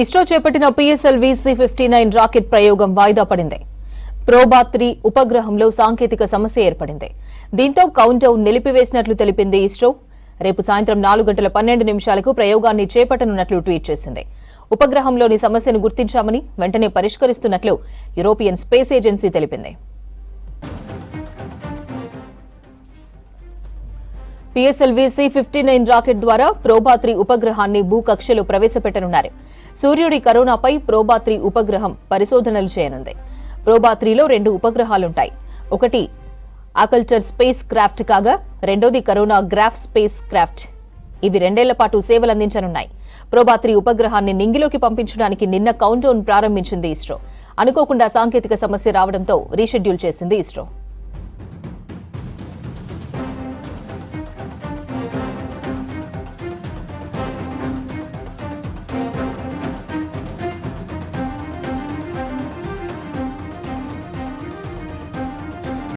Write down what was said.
ఇస్రో చేపట్టిన PSLV C-59 rocket ప్రయోగం వాయిదా పడింది. ప్రోబా-3 ఉపగ్రహంలో సాంకేతిక సమస్య ఏర్పడింది. దీంతో కౌంట్డౌన్ నిలిపివేసినట్లు తెలిపింది ఇస్రో. రేపు సాయంత్రం 4:12 ప్రయోగాన్ని చేపట్టనున్నట్లు ట్వీట్ చేసింది. ఉపగ్రహంలోని సమస్యను గుర్తించామని వెంటనే పరిష్కరిస్తున్నట్లు యూరోపియన్ స్పేస్ ఏజెన్సీ తెలిపింది. పిఎస్ఎల్వి C-59 రాకెట్ ద్వారా ప్రోబా-3 ఉపగ్రహాన్ని భూకక్షలో ప్రవేశపెట్టనున్నారు. సూర్యుడి కరోనాపై ప్రోబా-3 ఉపగ్రహం పరిశోధనలు చేయనుంది. ప్రోబా-3లో 2 ఉపగ్రహాలుంటాయి. ఒకటి ఆకల్చర్ స్పేస్ క్రాఫ్ట్ కాగా రెండోది కరోనా గ్రాఫ్ స్పేస్ క్రాఫ్ట్. ఇవి 2 ఏళ్ల పాటు సేవలందించనున్నాయి. ప్రోబా-3 ఉపగ్రహాన్ని నింగిలోకి పంపించడానికి నిన్న కౌంట్డౌన్ ప్రారంభించింది ఇస్రో. అనుకోకుండా సాంకేతిక సమస్య రావడంతో రీషెడ్యూల్ చేసింది ఇస్రో.